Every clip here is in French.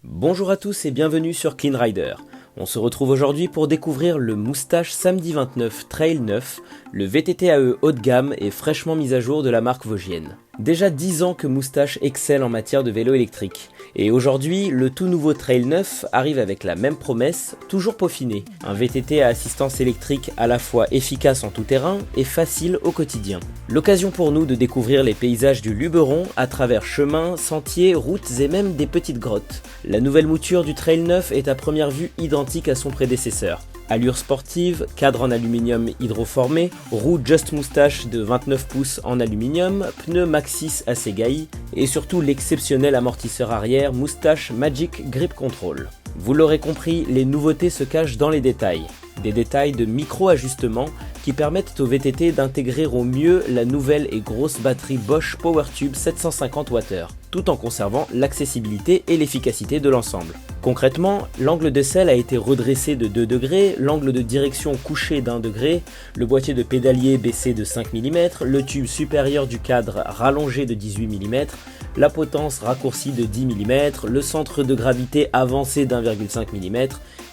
Bonjour à tous et bienvenue sur Clean Rider. On se retrouve aujourd'hui pour découvrir le Moustache Samedi 29 Trail 9, le VTT AE haut de gamme et fraîchement mis à jour de la marque vosgienne. Déjà 10 ans que Moustache excelle en matière de vélo électrique. Et aujourd'hui, le tout nouveau Trail 9 arrive avec la même promesse, toujours peaufiné. Un VTT à assistance électrique à la fois efficace en tout terrain et facile au quotidien. L'occasion pour nous de découvrir les paysages du Luberon à travers chemins, sentiers, routes et même des petites grottes. La nouvelle mouture du Trail 9 est à première vue identique à son prédécesseur. Allure sportive, cadre en aluminium hydroformé, roue Just Moustache de 29 pouces en aluminium, pneus Maxxis Assegai et surtout l'exceptionnel amortisseur arrière Moustache Magic Grip Control. Vous l'aurez compris, les nouveautés se cachent dans les détails. Des détails de micro-ajustements qui permettent au VTT d'intégrer au mieux la nouvelle et grosse batterie Bosch PowerTube 750 Wh, tout en conservant l'accessibilité et l'efficacité de l'ensemble. Concrètement, l'angle de selle a été redressé de 2 degrés, l'angle de direction couché d'1 degré, le boîtier de pédalier baissé de 5 mm, le tube supérieur du cadre rallongé de 18 mm, la potence raccourcie de 10 mm, le centre de gravité avancé d'1,5 mm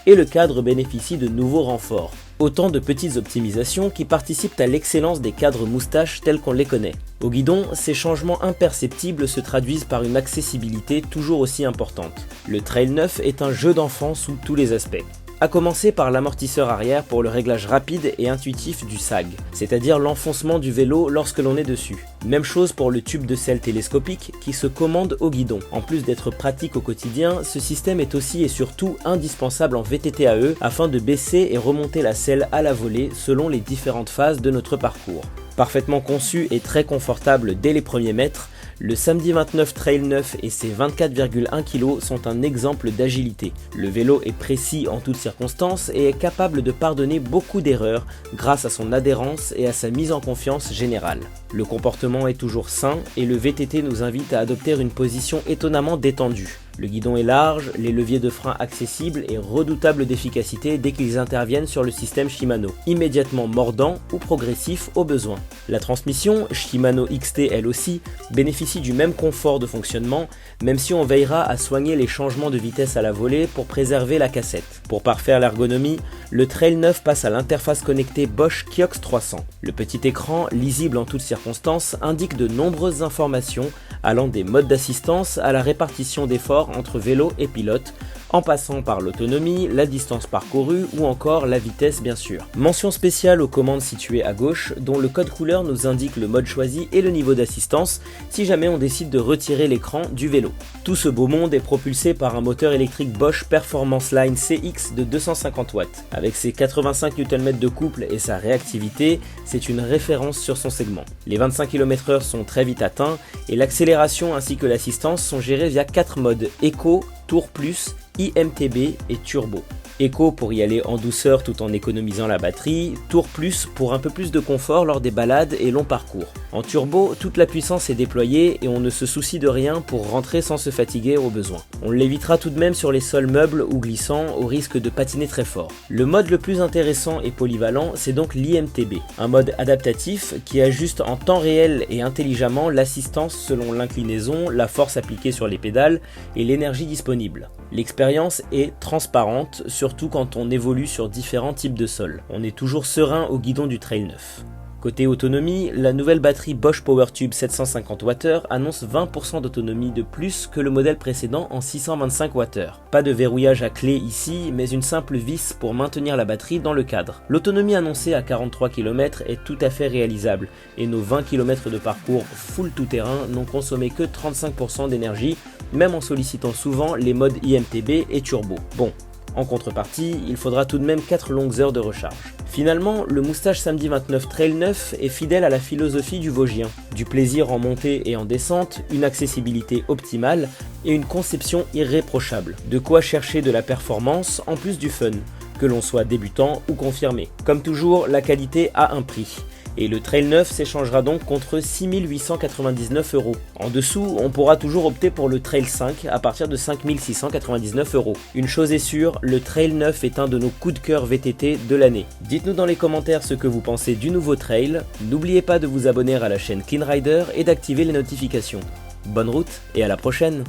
et le cadre bénéficie de nouveaux renforts. Autant de petites optimisations qui participent à l'excellence des cadres Moustache tels qu'on les connaît. Au guidon, ces changements imperceptibles se traduisent par une accessibilité toujours aussi importante. Le Trail 9 est un jeu d'enfant sous tous les aspects. A commencer par l'amortisseur arrière pour le réglage rapide et intuitif du sag, c'est-à-dire l'enfoncement du vélo lorsque l'on est dessus. Même chose pour le tube de selle télescopique qui se commande au guidon. En plus d'être pratique au quotidien, ce système est aussi et surtout indispensable en VTT AE afin de baisser et remonter la selle à la volée selon les différentes phases de notre parcours. Parfaitement conçu et très confortable dès les premiers mètres, le Samedi 29 Trail 9 et ses 24,1 kg sont un exemple d'agilité. Le vélo est précis en toutes circonstances et est capable de pardonner beaucoup d'erreurs grâce à son adhérence et à sa mise en confiance générale. Le comportement est toujours sain et le VTT nous invite à adopter une position étonnamment détendue. Le guidon est large, les leviers de frein accessibles et redoutables d'efficacité dès qu'ils interviennent sur le système Shimano, immédiatement mordant ou progressif au besoin. La transmission, Shimano XT elle aussi, bénéficie du même confort de fonctionnement, même si on veillera à soigner les changements de vitesse à la volée pour préserver la cassette. Pour parfaire l'ergonomie, le Trail 9 passe à l'interface connectée Bosch Kiox 300. Le petit écran, lisible en toutes circonstances, indique de nombreuses informations allant des modes d'assistance à la répartition d'efforts entre vélo et pilote, en passant par l'autonomie, la distance parcourue ou encore la vitesse bien sûr. Mention spéciale aux commandes situées à gauche, dont le code couleur nous indique le mode choisi et le niveau d'assistance si jamais on décide de retirer l'écran du vélo. Tout ce beau monde est propulsé par un moteur électrique Bosch Performance Line CX de 250 watts. Avec ses 85 Nm de couple et sa réactivité, c'est une référence sur son segment. Les 25 km/h sont très vite atteints et l'accélération ainsi que l'assistance sont gérés via 4 modes Eco, Tour Plus, IMTB et Turbo. Eco pour y aller en douceur tout en économisant la batterie, Tour Plus pour un peu plus de confort lors des balades et longs parcours. En turbo, toute la puissance est déployée et on ne se soucie de rien pour rentrer sans se fatiguer au besoin. On l'évitera tout de même sur les sols meubles ou glissants au risque de patiner très fort. Le mode le plus intéressant et polyvalent, c'est donc l'IMTB, un mode adaptatif qui ajuste en temps réel et intelligemment l'assistance selon l'inclinaison, la force appliquée sur les pédales et l'énergie disponible. L'expérience est transparente, surtout quand on évolue sur différents types de sols. On est toujours serein au guidon du Trail 9. Côté autonomie, la nouvelle batterie Bosch PowerTube 750 Wh annonce 20% d'autonomie de plus que le modèle précédent en 625 Wh. Pas de verrouillage à clé ici, mais une simple vis pour maintenir la batterie dans le cadre. L'autonomie annoncée à 43 km est tout à fait réalisable, et nos 20 km de parcours full tout-terrain n'ont consommé que 35% d'énergie, même en sollicitant souvent les modes IMTB et Turbo. Bon, en contrepartie, il faudra tout de même 4 longues heures de recharge. Finalement, le Moustache Samedi 29 Trail 9 est fidèle à la philosophie du Vosgien. Du plaisir en montée et en descente, une accessibilité optimale et une conception irréprochable. De quoi chercher de la performance en plus du fun, que l'on soit débutant ou confirmé. Comme toujours, la qualité a un prix. Et le Trail 9 s'échangera donc contre 6 899 €. En dessous, on pourra toujours opter pour le Trail 5 à partir de 5 699 €. Une chose est sûre, le Trail 9 est un de nos coups de cœur VTT de l'année. Dites-nous dans les commentaires ce que vous pensez du nouveau Trail. N'oubliez pas de vous abonner à la chaîne Clean Rider et d'activer les notifications. Bonne route et à la prochaine!